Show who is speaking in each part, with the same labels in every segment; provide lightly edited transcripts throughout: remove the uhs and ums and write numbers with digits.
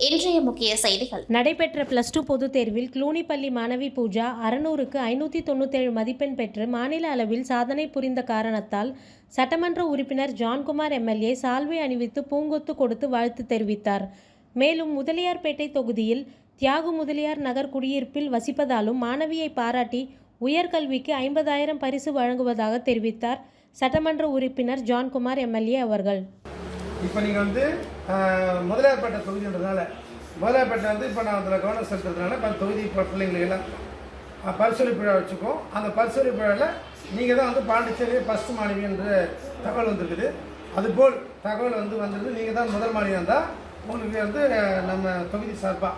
Speaker 1: இன்றைய முக்கிய செய்திகள்.
Speaker 2: நடைபெற்ற +2 பொதுத் தேர்வில் க்ளூனிப்பள்ளி மாணவி பூஜா 600க்கு 597 மதிப்பெண் பெற்று மாநில அளவில் சாதனை புரிந்த காரணத்தால் சட்டமன்ற உறுப்பினர் ஜான்குமார் எம்எல்ஏ சால்வை அணிவித்து பூங்கொத்து கொடுத்து வாழ்த்து தெரிவித்தார். மேலும் முதலியார்பேட்டை தொகுதியில் தியாகு முதலியார் நகர் குடியிருப்பில் வசிப்பதாலும் மாணவியை பாராட்டி உயர்கல்விக்கு 50,000 பரிசு வழங்குவதாக தெரிவித்தார். சட்டமன்ற உறுப்பினர் ஜான்குமார் எம்எல்ஏ அவர்கள்.
Speaker 3: இப்போ நீங்கள் முதலியார்பேட்டை தொகுதின்றதுனால முதலியார்பேட்டை இப்போ நான் அதில் கவனம் செலுத்துறதுனால இப்போ தொகுதி பிள்ளைங்களுக்கெல்லாம் பரிசளிப்பு விழா வச்சுக்கோம். அந்த பரிசளிப்பு விழாவில் நீங்கள் தான் பாண்டிச்சேரி ஃபஸ்ட் மாணவி என்ற தகவல் வந்திருக்குது. அதுபோல் தகவல் வந்தது நீங்கள் தான் முதல் மாணவியாக இருந்தால் உங்களுக்கு நம்ம தொகுதி சார்பாக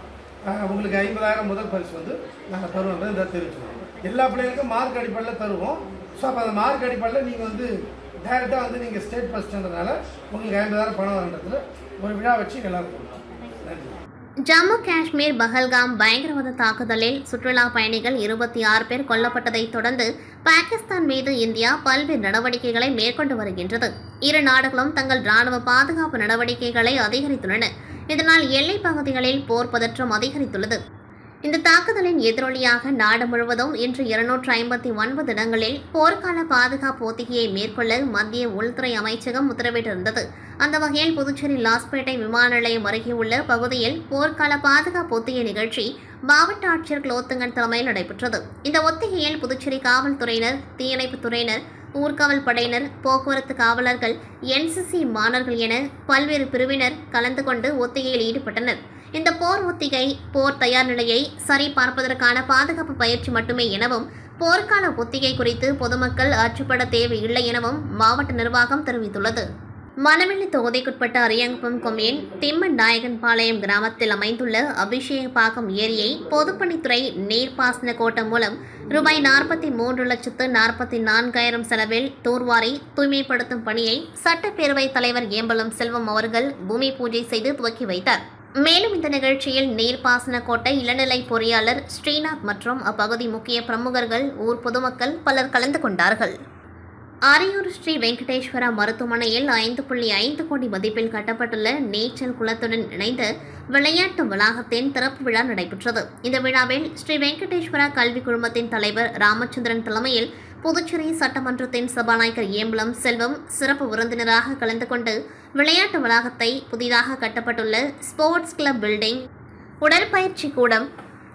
Speaker 3: உங்களுக்கு 50,000 முதல் பரிசு நாங்கள் தருவோம் இதை தெரிவிச்சுக்கோம். எல்லா பிள்ளைங்களுக்கும் மார்க் அடிப்படையில் தருவோம். ஸோ அப்போ அந்த மார்க் அடிப்படையில் நீங்கள் டைரெக்டாக நீங்கள் ஸ்டேட் ஃபஸ்ட்டுன்றதுனால உங்களுக்கு 50,000 பணம் வரன்றதுல ஒரு விழா வச்சு எல்லாரும் கொடுக்கலாம்.
Speaker 1: ஜம்மு காஷ்மீர் பஹல்காம் பயங்கரவாத தாக்குதலில் சுற்றுலா பயணிகள் 26 பேர் கொல்லப்பட்டதை தொடர்ந்து பாகிஸ்தான் மீது இந்தியா பல்வேறு நடவடிக்கைகளை மேற்கொண்டு வருகின்றது. இரு நாடுகளும் தங்கள் ராணுவ பாதுகாப்பு நடவடிக்கைகளை அதிகரித்துள்ளன. இதனால் எல்லைப் பகுதிகளில் போர் பதற்றம் அதிகரித்துள்ளது. இந்த தாக்குதலின் எதிரொலியாக நாடு முழுவதும் இன்று 259 இடங்களில் போர்க்கால பாதுகாப்பு ஒத்திகையை மேற்கொள்ள மத்திய உள்துறை அமைச்சகம் உத்தரவிட்டிருந்தது. அந்த வகையில் புதுச்சேரி லாஸ்பேட்டை விமான நிலையம் அருகே உள்ள பகுதியில் போர்க்கால பாதுகாப்பு ஒத்திகை நிகழ்ச்சி மாவட்ட ஆட்சியர் குலோத்துங்கன் தலைமையில் நடைபெற்றது. இந்த ஒத்திகையில் புதுச்சேரி காவல்துறையினர், தீயணைப்புத் துறையினர், ஊர்காவல் படையினர், போக்குவரத்து காவலர்கள், NCC மாணவர்கள் என பல்வேறு பிரிவினர் கலந்து கொண்டு ஒத்திகையில் ஈடுபட்டனர். இந்த போர் ஒத்திகை போர் தயார் நிலையை சரி பார்ப்பதற்கான பாதுகாப்பு பயிற்சி மட்டுமே எனவும் போர்க்கால ஒத்திகை குறித்து பொதுமக்கள் அச்சப்பட தேவையில்லை எனவும் மாவட்ட நிர்வாகம் தெரிவித்துள்ளது. மணவெளி தொகுதிக்குட்பட்ட அரியங்குப்பம் கொம்யூன் திம்மன் நாயகன்பாளையம் கிராமத்தில் அமைந்துள்ள அபிஷேகப்பாக்கம் ஏரியை பொதுப்பணித்துறை நீர்ப்பாசன கோட்டம் மூலம் ரூபாய் 43,44,000 செலவில் தூர்வாரி தூய்மைப்படுத்தும் பணியை சட்டப்பேரவைத் தலைவர் ஏம்பலம் செல்வம் அவர்கள் பூமி பூஜை செய்து துவக்கி வைத்தார். மேலும் இந்த நிகழ்ச்சியில் நீர்ப்பாசன கோட்டை இளநிலை பொறியாளர் ஸ்ரீநாத் மற்றும் அப்பகுதி முக்கிய பிரமுகர்கள், ஊர் பொதுமக்கள் பலர் கலந்து கொண்டார்கள். அரியூர் ஸ்ரீ வெங்கடேஸ்வரா மருத்துவமனையில் 5.5 கோடி மதிப்பில் கட்டப்பட்டுள்ள நீச்சல் குளத்துடன் இணைந்த விளையாட்டு வளாகத்தின் திறப்பு விழா நடைபெற்றது. இந்த விழாவில் ஸ்ரீ வெங்கடேஸ்வரா கல்வி குழுமத்தின் தலைவர் ராமச்சந்திரன் தலைமையில் புதுச்சேரி சட்டமன்றத்தின் சபாநாயகர் ஏம்பலம் செல்வம் சிறப்பு விருந்தினராக கலந்து கொண்டு விளையாட்டு வளாகத்தை, புதிதாக கட்டப்பட்டுள்ள ஸ்போர்ட்ஸ் கிளப் பில்டிங், உடற்பயிற்சி கூடம்,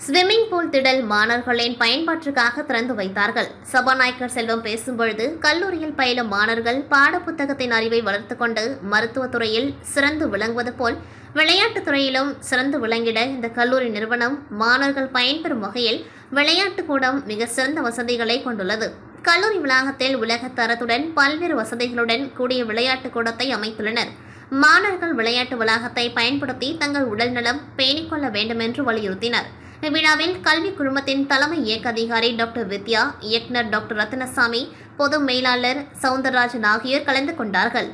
Speaker 1: ஸ்விம்மிங் பூல் திடல் மாணவர்களின் பயன்பாட்டிற்காக திறந்து வைத்தார்கள். சபாநாயகர் செல்வம் பேசும்பொழுது கல்லூரியில் பயிலும் மாணவர்கள் பாடப்புத்தகத்தின் அறிவை வளர்த்து கொண்டு மருத்துவத்துறையில் சிறந்து விளங்குவது போல் விளையாட்டுத் துறையிலும் சிறந்து விளங்கிட இந்த கல்லூரி நிறுவனம் மாணவர்கள் பயன்பெறும் வகையில் விளையாட்டு கூடம் மிக சிறந்த வசதிகளை கொண்டுள்ளது. கல்லூரி வளாகத்தில் உலக தரத்துடன் பல்வேறு வசதிகளுடன் கூடிய விளையாட்டு கூடத்தை அமைத்துள்ளனர். மாணவர்கள் விளையாட்டு வளாகத்தை பயன்படுத்தி தங்கள் உடல்நலம் பேணிக்கொள்ள வேண்டும் என்று வலியுறுத்தினர். இவ்விழாவில் கல்வி குழுமத்தின் தலைமை இயக்க அதிகாரி டாக்டர் வித்யா, இயக்குநர் டாக்டர் ரத்னசாமி, பொது மேலாளர் சவுந்தரராஜன் ஆகியோர் கலந்து கொண்டார்கள்.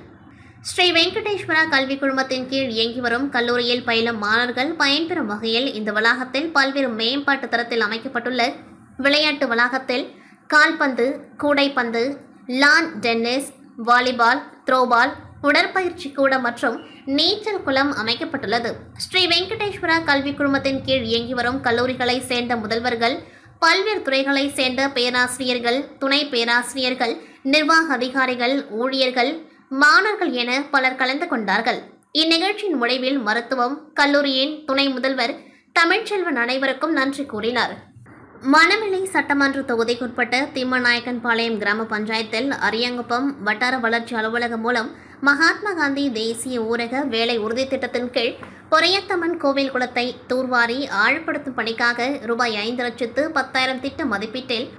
Speaker 1: ஸ்ரீ வெங்கடேஸ்வரா கல்வி குழுமத்தின் கீழ் இயங்கி வரும் கல்லூரியில் பயிலும் மாணவர்கள் பயன்பெறும் வகையில் இந்த வளாகத்தில் பல்வேறு மேம்பாட்டு தரத்தில் அமைக்கப்பட்டுள்ள விளையாட்டு வளாகத்தில் கால்பந்து, கூடைப்பந்து, லான் டென்னிஸ், வாலிபால், த்ரோபால், உடற்பயிற்சி கூடம் மற்றும் நீச்சல் குளம் அமைக்கப்பட்டுள்ளது. ஸ்ரீ வெங்கடேஸ்வரா கல்வி குழுமத்தின் கீழ் இயங்கி வரும் கல்லூரிகளை சேர்ந்த முதல்வர்கள், பல்வேறு துறைகளை சேர்ந்த பேராசிரியர்கள், துணை பேராசிரியர்கள், நிர்வாக அதிகாரிகள், ஊழியர்கள், மாணவர்கள் என பலர் கலந்து கொண்டார்கள். இந்நிகழ்ச்சியின் முடிவில் மருத்துவம் கல்லூரியின் துணை முதல்வர் தமிழ்ச்செல்வன் அனைவருக்கும் நன்றி கூறினார். மணவெளி சட்டமன்ற தொகுதிக்குட்பட்ட திம்மநாயக்கன்பாளையம் கிராம பஞ்சாயத்தில் அரியங்குப்பம் வட்டார வளர்ச்சி அலுவலகம் மூலம் மகாத்மா காந்தி தேசிய ஊரக வேலை உறுதி திட்டத்தின் கீழ் பொறையத்தம்மன் கோவில் குளத்தை தூர்வாரி ஆழப்படுத்தும் பணிக்காக ரூபாய் 5,10,000 திட்ட மதிப்பீட்டில்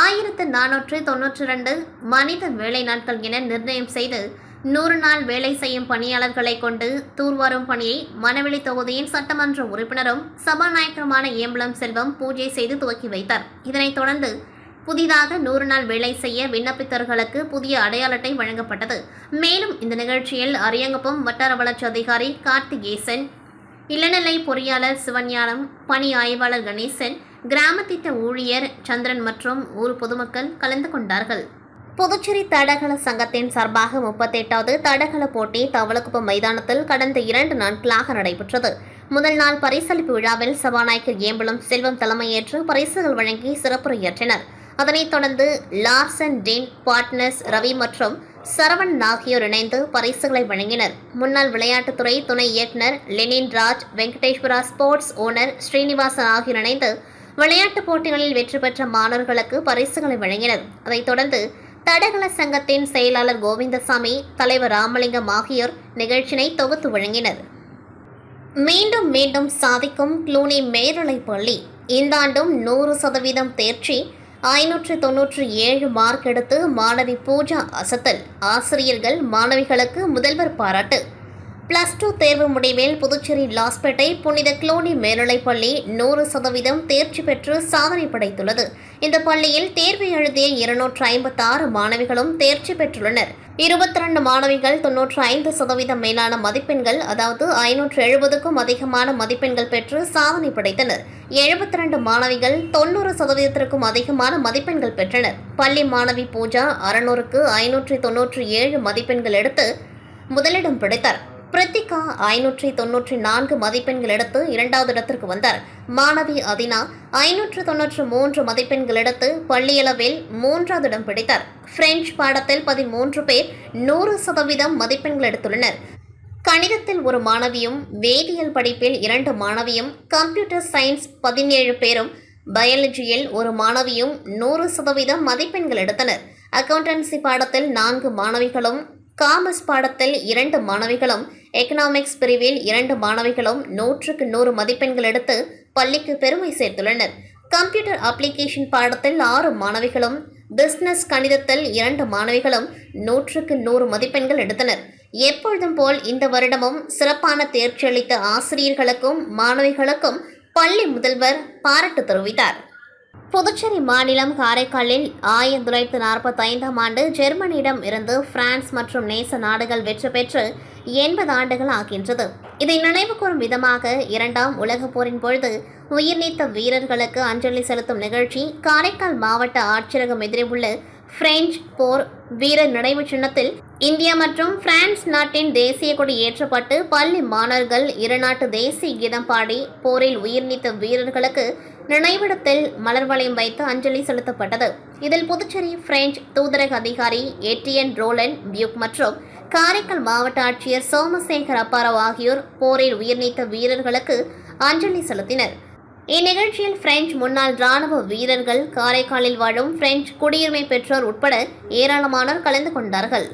Speaker 1: 1,492 மனித வேலை நாட்கள் என நிர்ணயம் செய்து 100 நாள் வேலை செய்யும் பணியாளர்களை கொண்டு தூர்வாரும் பணியை மணவெளி தொகுதியின் சட்டமன்ற உறுப்பினரும் சபாநாயகருமான ஏம்பலம் செல்வம் பூஜை செய்து துவக்கி வைத்தார். இதனைத் தொடர்ந்து புதிதாக 100 நாள் வேலை செய்ய விண்ணப்பித்தவர்களுக்கு புதிய அடையாள அட்டை வழங்கப்பட்டது. மேலும் இந்த நிகழ்ச்சியில் அரியங்குப்பம் வட்டார வளர்ச்சி அதிகாரி கார்த்திகேசன், இளநிலை பொறியாளர் சிவஞானம், பணி ஆய்வாளர் கணேசன், கிராம திட்ட ஊழியர் சந்திரன் மற்றும் ஊர் பொதுமக்கள் கலந்து கொண்டார்கள். புதுச்சேரி தடகள சங்கத்தின் சார்பாக 38வது தடகள போட்டி தவளக்குப்பம் மைதானத்தில் கடந்த 2 நாட்களாக நடைபெற்றது. முதல் நாள் பரிசளிப்பு விழாவில் சபாநாயகர் ஏம்பலம் செல்வம் தலைமையேற்று பரிசுகள் வழங்கி சிறப்புரையாற்றினர். அதனைத் தொடர்ந்து லார்சன் டென் பார்ட்னர்ஸ் ரவி மற்றும் சரவண் ஆகியோர் இணைந்து பரிசுகளை வழங்கினர். முன்னாள் விளையாட்டுத்துறை துணை இயக்குநர் Lenin Raj, Venkateswara sports owner Srinivasan ஆகியோர் இணைந்து விளையாட்டுப் போட்டிகளில் வெற்றி பெற்ற மாணவர்களுக்கு பரிசுகளை வழங்கினர். அதைத் தொடர்ந்து தடகள சங்கத்தின் செயலாளர் கோவிந்தசாமி, தலைவர் ராமலிங்கம் ஆகியோர் நிகழ்ச்சியை தொகுத்து வழங்கினர். மீண்டும் மீண்டும் சாதிக்கும் க்ளூனி மேல்நிலைப் பள்ளி இந்த ஆண்டும் 100% தேர்ச்சி, 597 மார்க் எடுத்து மாணவி பூஜா அசத்தல். ஆசிரியர்கள் மாணவிகளுக்கு முதல்வர் பாராட்டு. +2 தேர்வு முடிவில் புதுச்சேரி லாஸ்பேட்டை புனித க்ளூனி மேல்நிலைப்பள்ளி 100% தேர்ச்சி பெற்று சாதனை படைத்துள்ளது. இந்த பள்ளியில் தேர்வு எழுதிய 256 மாணவிகளும் தேர்ச்சி பெற்றுள்ளனர். 22 மாணவிகள் 95% மேலான மதிப்பெண்கள், அதாவது 570க்கும் அதிகமான மதிப்பெண்கள் பெற்று சாதனை படைத்தனர். 72 மாணவிகள் 90%க்கும் அதிகமான மதிப்பெண்கள் பெற்றனர். பள்ளி மாணவி பூஜா 600க்கு 597 மதிப்பெண்கள் எடுத்து முதலிடம் பிடித்தார். பிரித்திகா 594 மதிப்பெண்கள் எடுத்து 2வது இடத்திற்கு வந்தார். மாணவி அதினா 593 மதிப்பெண்கள் எடுத்து பள்ளியளவில் 3வது இடம் பிடித்தார். பிரெஞ்சு பாடத்தில் 13 பேர் 100% மதிப்பெண்கள் எடுத்துள்ளனர். கணிதத்தில் 1 மாணவியும், வேதியியல் படிப்பில் 2 மாணவியும், கம்ப்யூட்டர் சயின்ஸ் 17 பேரும், பயாலஜியில் 1 மாணவியும் 100% மதிப்பெண்கள் எடுத்தனர். அக்கவுண்டன்சி பாடத்தில் 4 மாணவிகளும், காமர்ஸ் பாடத்தில் 2 மாணவிகளும், எக்கனாமிக்ஸ் பிரிவில் 2 மாணவிகளும் 100க்கு 100 மதிப்பெண்கள் எடுத்து பள்ளிக்கு பெருமை சேர்த்துள்ளனர். கம்ப்யூட்டர் அப்ளிகேஷன் பாடத்தில் 6 மாணவிகளும், பிசினஸ் கணிதத்தில் 2 மாணவிகளும் 100க்கு 100 மதிப்பெண்கள் எடுத்தனர். எப்பொழுதும் போல் இந்த வருடமும் சிறப்பான தேர்ச்சி அளித்த ஆசிரியர்களுக்கும் மாணவிகளுக்கும் பள்ளி முதல்வர் பாராட்டு தெரிவித்தார். புதுச்சேரி மாநிலம் காரைக்காலில் 1945ஆம் ஆண்டு ஜெர்மனியிடம் இருந்து பிரான்ஸ் மற்றும் நேச நாடுகள் வெற்றி பெற்று 80 ஆண்டுகள் ஆகின்றது. இதை நினைவுகூரும் விதமாக 2ஆம் உலகப் போரின் பொழுது உயிர்நீத்த வீரர்களுக்கு அஞ்சலி செலுத்தும் நிகழ்ச்சி காரைக்கால் மாவட்ட ஆட்சியரகம் எதிரே உள்ள பிரெஞ்சு போர் வீரர் நினைவு சின்னத்தில் இந்தியா மற்றும் பிரான்ஸ் நாட்டின் தேசிய கொடி ஏற்றப்பட்டு பள்ளி மாணவர்கள் 2 நாட்டு தேசிய கீதம் பாடி போரில் உயிர்நீத்த வீரர்களுக்கு நினைவிடத்தில் மலர் வளையம் வைத்து அஞ்சலி செலுத்தப்பட்டது. இதில் புதுச்சேரி பிரெஞ்சு தூதரக அதிகாரி ஏட்டியன் ரோலன் பியூக் மற்றும் காரைக்கால் மாவட்ட ஆட்சியர் சோமசேகர் அப்பாராவ் ஆகியோர் போரில் உயிர்நீத்த வீரர்களுக்கு அஞ்சலி செலுத்தினர். இந்நிகழ்ச்சியில் பிரெஞ்சு முன்னாள் ராணுவ வீரர்கள், காரைக்காலில் வாழும் பிரெஞ்சு குடியுரிமை பெற்றோர் உட்பட ஏராளமானோர் கலந்து கொண்டார்கள்.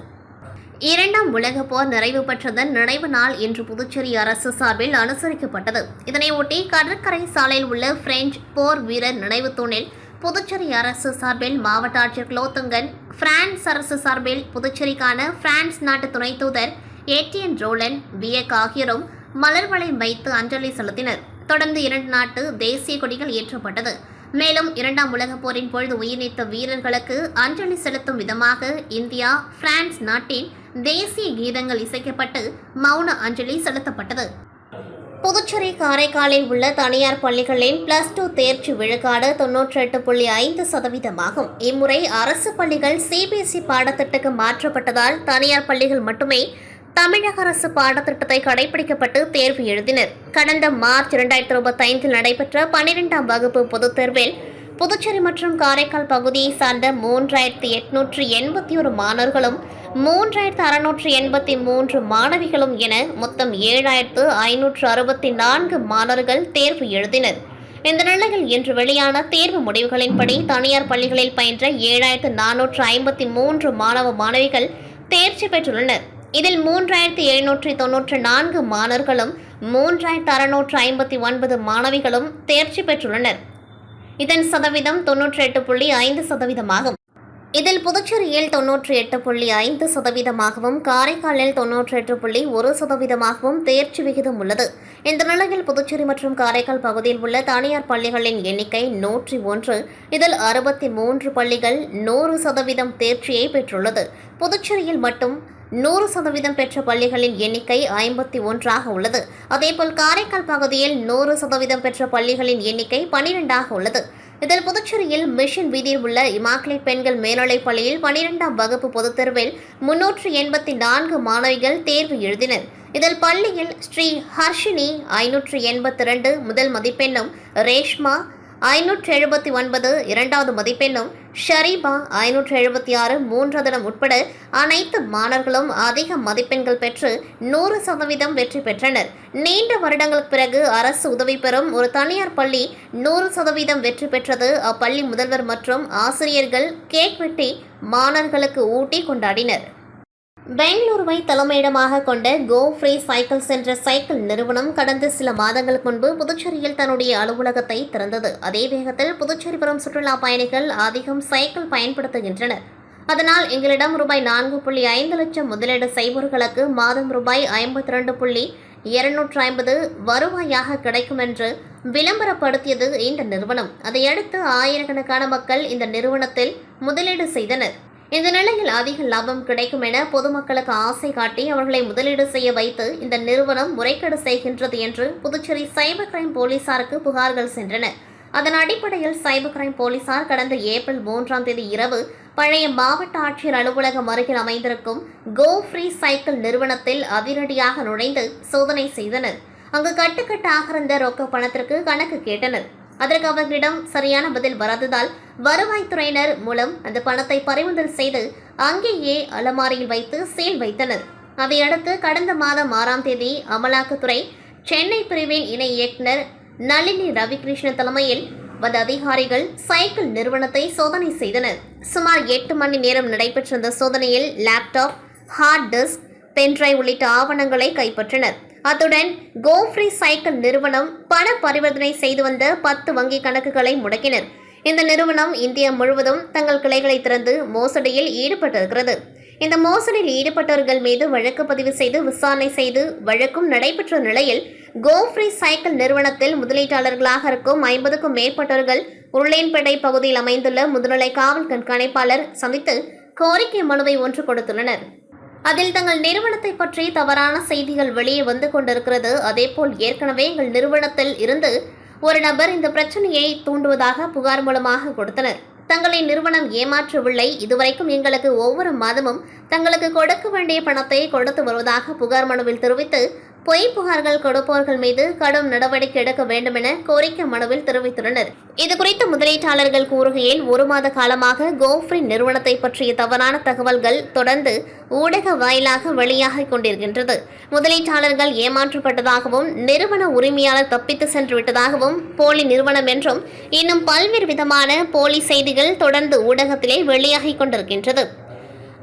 Speaker 1: 2ஆம் உலகப் போர் நிறைவு பெற்றதன் நினைவு நாள் இன்று புதுச்சேரி அரசு சார்பில் அனுசரிக்கப்பட்டது. இதனையொட்டி கடற்கரை சாலையில் உள்ள பிரெஞ்சு போர் வீரர் நினைவு தூணில் புதுச்சேரி அரசு சார்பில் மாவட்ட ஆட்சியர் குலோத்துங்கன், பிரான்ஸ் அரசு சார்பில் புதுச்சேரிக்கான பிரான்ஸ் நாட்டு துணை தூதர் ஏட்டியன் ரோலன் பியக் ஆகியோரும் மலர் வளையம் வைத்து அஞ்சலி செலுத்தினர். தொடர்ந்து 2 நாட்டு தேசிய கொடிகள் ஏற்றப்பட்டது. மேலும் 2ஆம் உலகப் போரின் பொழுது உயிர்நீத்த வீரர்களுக்கு அஞ்சலி செலுத்தும் விதமாக இந்தியா, பிரான்ஸ் நாட்டின் தேசிய கீதங்கள் இசைக்கப்பட்டு மௌன அஞ்சலி செலுத்தப்பட்டது. புதுச்சேரி காரைக்காலில் உள்ள தனியார் பள்ளிகளில் +2 தேர்ச்சி விழுக்காடு 98.5% ஆகும். இம்முறை அரசு பள்ளிகள் CBSE பாடத்திட்டத்துக்கு மாற்றப்பட்டதால் தனியார் பள்ளிகள் மட்டுமே தமிழக அரசு பாடத்திட்டத்தை கடைபிடிக்கப்பட்டு தேர்வு எழுதினர். கடந்த மார்ச் 2025 நடைபெற்ற 12ஆம் வகுப்பு பொதுத் தேர்வில் புதுச்சேரி மற்றும் காரைக்கால் பகுதியை சார்ந்த 3881 மாணவர்களும் 3683 மாணவிகளும் என மொத்தம் 7564 மாணவர்கள் தேர்வு எழுதினர். இந்த நிலையில் இன்று வெளியான தேர்வு முடிவுகளின்படி தனியார் பள்ளிகளில் பயின்ற 7453 மாணவ மாணவிகள் தேர்ச்சி பெற்றுள்ளனர். இதில் 3794 மாணவர்களும் 3659 மாணவிகளும் தேர்ச்சி பெற்றுள்ளனர். இதன் சதவீதம் 98.5% ஆகும். இதில் புதுச்சேரியில் 98.5%ஆகவும் காரைக்காலில் 98.1%ஆகவும் தேர்ச்சி விகிதம் உள்ளது. இந்த நிலையில் புதுச்சேரி மற்றும் காரைக்கால் பகுதியில் உள்ள தனியார் பள்ளிகளின் எண்ணிக்கை 101. இதில் 63 பள்ளிகள் 100% தேர்ச்சியை பெற்றுள்ளது. புதுச்சேரியில் மட்டும் 100% பெற்ற பள்ளிகளின் எண்ணிக்கை 51 உள்ளது. அதேபோல் காரைக்கால் பகுதியில் 100% பெற்ற பள்ளிகளின் எண்ணிக்கை 12 உள்ளது. இதில் புதுச்சேரியில் மிஷன் வீதியில் உள்ள இமாக்லேட் பெண்கள் மேல்நிலைப் பள்ளியில் 12ஆம் வகுப்பு பொதுத் தேர்வில் 384 மாணவிகள் தேர்வு எழுதினர். இதில் பள்ளியில் ஸ்ரீ ஹர்ஷினி 582 முதல் மதிப்பெண்ணும், ரேஷ்மா 579 இரண்டாவது மதிப்பெண்ணும், ஷரீபா 576 மூன்றாவது இடம் உட்பட அனைத்து மாணவர்களும் அதிக மதிப்பெண்கள் பெற்று 100% வெற்றி பெற்றனர். நீண்ட வருடங்களுக்கு பிறகு அரசு உதவி பெறும் ஒரு தனியார் பள்ளி 100% வெற்றி பெற்றது. அப்பள்ளி முதல்வர் மற்றும் ஆசிரியர்கள் கேக் வெட்டி மாணவர்களுக்கு ஊட்டி கொண்டாடினர். பெங்களூருவை தலைமையிடமாக கொண்ட கோ ஃப்ரீ சைக்கிள்ஸ் என்ற சைக்கிள் நிறுவனம் கடந்த சில மாதங்களுக்கு முன்பு புதுச்சேரியில் தன்னுடைய அலுவலகத்தை திறந்தது. அதே வேகத்தில் புதுச்சேரி வரும் சுற்றுலா பயணிகள் அதிகம் சைக்கிள் பயன்படுத்துகின்றனர். அதனால் எங்களிடம் ரூபாய் 4.5 லட்சம் முதலீடு செய்பவர்களுக்கு மாதம் ரூபாய் 52,250 வருவாயாக கிடைக்கும் என்று விளம்பரப்படுத்தியது இந்த நிறுவனம். அதையடுத்து ஆயிரக்கணக்கான மக்கள் இந்த நிறுவனத்தில் முதலீடு செய்தனர். இந்த நிலையில் அதிக லாபம் கிடைக்கும் என பொதுமக்களுக்கு ஆசை காட்டி அவர்களை முதலீடு செய்ய வைத்து இந்த நிறுவனம் முறைகேடு செய்கின்றது என்று புதுச்சேரி சைபர் கிரைம் போலீசாருக்கு புகார்கள் சென்றன. அதன் அடிப்படையில் சைபர் கிரைம் போலீசார் கடந்த ஏப்ரல் 3ஆம் தேதி இரவு பழைய மாவட்ட ஆட்சியர் அலுவலகம் அருகில் அமைந்திருக்கும் கோ ஃப்ரீ சைக்கிள் நிறுவனத்தில் அதிரடியாக நுழைந்து சோதனை செய்தனர். அங்கு கட்டுக்கட்டாக இருந்த ரொக்க பணத்திற்கு கணக்கு கேட்டனர். அதற்கு அவர்களிடம் சரியான பதில் வராததால் வருவாய்த்துறையினர் மூலம் அந்த பணத்தை பறிமுதல் செய்து அங்கேயே அலமாரியில் வைத்து சீல் வைத்தனர். அதையடுத்து கடந்த மாதம் 6ஆம் தேதி அமலாக்கத்துறை சென்னை பிரிவின் இணை இயக்குநர் நளினி ரவிகிருஷ்ணன் தலைமையில் வந்த அதிகாரிகள் சைக்கிள் நிறுவனத்தை சோதனை செய்தனர். சுமார் 8 மணி நேரம் நடைபெற்ற இந்த சோதனையில் லேப்டாப், ஹார்ட் டிஸ்க், பென்டிரைவ் உள்ளிட்ட ஆவணங்களை கைப்பற்றினர். அத்துடன் கோ ஃப்ரீ சைக்கிள் நிறுவனம் பண பரிவர்த்தனை செய்து வந்த 10 வங்கி கணக்குகளை முடக்கினர். இந்த நிறுவனம் இந்தியா முழுவதும் தங்கள் கிளைகளை திறந்து மோசடியில் ஈடுபட்டிருக்கிறது. இந்த மோசடியில் ஈடுபட்டவர்கள் மீது வழக்கு பதிவு செய்து விசாரணை செய்து வழக்கும் நடைபெற்ற நிலையில் கோ ஃப்ரீ சைக்கிள் நிறுவனத்தில் முதலீட்டாளர்களாக இருக்கும் 50க்கும் மேற்பட்டவர்கள் உருளையன்பேட்டை பகுதியில் அமைந்துள்ள முதுநிலை காவல் கண்காணிப்பாளர் சந்தித்து கோரிக்கை மனுவை ஒன்று கொடுத்துள்ளனர். அதில் தங்கள் நிறுவனத்தை பற்றி தவறான செய்திகள் வெளியே வந்து கொண்டிருக்கிறது. அதேபோல் ஏற்கனவே எங்கள் நிறுவனத்தில் இருந்து ஒரு நபர் இந்த பிரச்சனையை தூண்டுவதாக புகார் மூலமாக கொடுத்தனர். தங்களை நிறுவனம் ஏமாற்றவில்லை, இதுவரைக்கும் எங்களுக்கு ஒவ்வொரு மாதமும் தங்களுக்கு கொடுக்க வேண்டிய பணத்தை கொடுத்து வருவதாக புகார் மனுவில் தெரிவித்து பொய் புகார்கள் கொடுப்பவர்கள் மீது கடும் நடவடிக்கை எடுக்க வேண்டும் என கோரிக்கை மனுவில் தெரிவித்துள்ளனர். இதுகுறித்து முதலீட்டாளர்கள் கூறுகையில் 1 மாத காலமாக கோ ஃப்ரீ நிறுவனத்தை பற்றிய தவறான தகவல்கள் தொடர்ந்து ஊடக வாயிலாக வெளியாகிக் கொண்டிருக்கின்றது. முதலீட்டாளர்கள் ஏமாற்றப்பட்டதாகவும் நிறுவன உரிமையாளர் தப்பித்து சென்று விட்டதாகவும் போலி நிறுவனம் என்றும் இன்னும் பல்வேறு விதமான போலி செய்திகள் தொடர்ந்து ஊடகத்திலே வெளியாகிக் கொண்டிருக்கின்றது.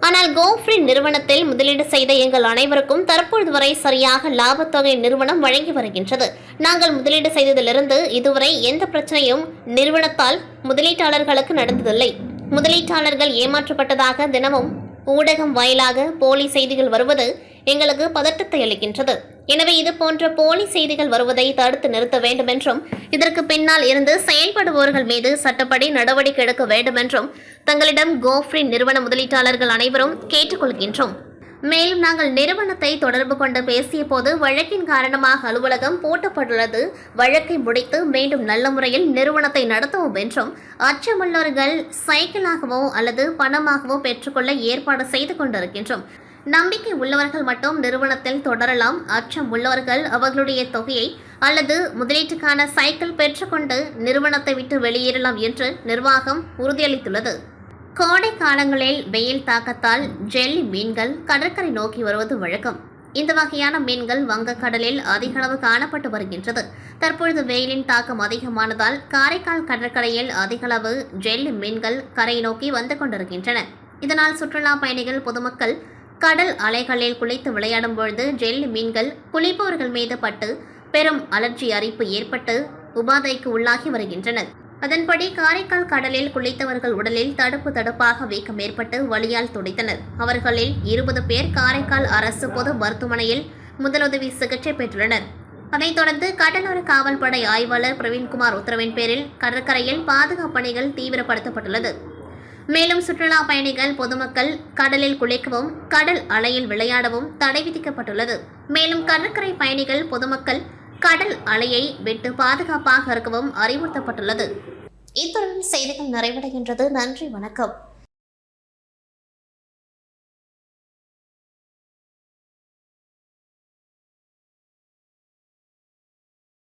Speaker 1: ஆனால் கோ ஃப்ரீ நிறுவனத்தில் முதலீடு செய்த எங்கள் அனைவருக்கும் தற்பொழுது வரை சரியாக லாபத்தொகை நிறுவனம் வழங்கி வருகின்றது. நாங்கள் முதலீடு செய்ததிலிருந்து இதுவரை எந்த பிரச்சனையும் நிறுவனத்தால் முதலீட்டாளர்களுக்கு நடந்ததில்லை. முதலீட்டாளர்கள் ஏமாற்றப்பட்டதாக தினமும் ஊடகம் வாயிலாக போலி செய்திகள் வருவது எங்களுக்கு பதட்டத்தை அளிக்கின்றது. எனவே இதுபோன்ற போலி செய்திகள் வருவதை தடுத்து நிறுத்த வேண்டும் என்றும் இதற்கு பின்னால் இருந்து செயல்படுபவர்கள் மீது சட்டப்படி நடவடிக்கை எடுக்க வேண்டும் என்றும் தங்களிடம் கோ ஃப்ரீ நிறுவன முதலீட்டாளர்கள் அனைவரும் கேட்டுக்கொள்கின்றோம். மேலும் நாங்கள் நிறுவனத்தை தொடர்பு கொண்டு பேசிய போது வழக்கின் காரணமாக அலுவலகம் பூட்டப்பட்டுள்ளது, வழக்கை முடித்து மீண்டும் நல்ல முறையில் நிறுவனத்தை நடத்துவோம் என்றும் அச்சமுள்ளவர்கள் சைக்கிளாகவோ அல்லது பணமாகவோ பெற்றுக்கொள்ள ஏற்பாடு செய்து கொண்டிருக்கின்றோம். நம்பிக்கை உள்ளவர்கள் மட்டும் நிறுவனத்தில் தொடரலாம். அச்சம் உள்ளவர்கள் அவர்களுடைய தொகையை அல்லது முதலீட்டுக்கான சைக்கிள் பெற்றுக்கொண்டு நிறுவனத்தை விட்டு வெளியேறலாம் என்று நிர்வாகம் உறுதியளித்துள்ளது. கோடை காலங்களில் வெயில் தாக்கத்தால் ஜெல்லி மீன்கள் கடற்கரை நோக்கி வருவது வழக்கம். இந்த வகையான மீன்கள் வங்கக்கடலில் அதிக அளவு காணப்பட்டு வருகின்றது. தற்பொழுது வெயிலின் தாக்கம் அதிகமானதால் காரைக்கால் கடற்கரையில் அதிக அளவு ஜெல்லி மீன்கள் கரை நோக்கி வந்து கொண்டிருக்கின்றன. இதனால் சுற்றுலா பயணிகள், பொதுமக்கள் கடல் அலைகளில் குளித்து விளையாடும் பொழுது ஜெல்லி மீன்கள் குளிப்பவர்கள் மீது பட்டு பெரும் அலர்ஜி அரிப்பு ஏற்பட்டு உபாதைக்கு உள்ளாகி வருகின்றனர். அதன்படி காரைக்கால் கடலில் குளித்தவர்கள் உடலில் தடுப்பாக வீக்கம் ஏற்பட்டு வலியால் துடித்தனர். அவர்களில் 20 பேர் காரைக்கால் அரசு பொது மருத்துவமனையில் முதலுதவி சிகிச்சை பெற்றுள்ளனர். அதைத் தொடர்ந்து கடலோர காவல்படை ஆய்வாளர் பிரவீன்குமார் உத்தரவின் பேரில் கடற்கரையில் பாதுகாப்பு பணிகள் தீவிரப்படுத்தப்பட்டுள்ளது. மேலும் சுற்றுலா பயணிகள், பொதுமக்கள் கடலில் குளிக்கவும் கடல் அலையில் விளையாடவும் தடை விதிக்கப்பட்டுள்ளது. மேலும் கடற்கரை பயணிகள், பொதுமக்கள் கடல் அலையை விட்டு பாதுகாப்பாக இருக்கவும் அறிவுறுத்தப்பட்டுள்ளது. இத்துடன் செய்திகள் நிறைவடைகின்றது. நன்றி, வணக்கம்.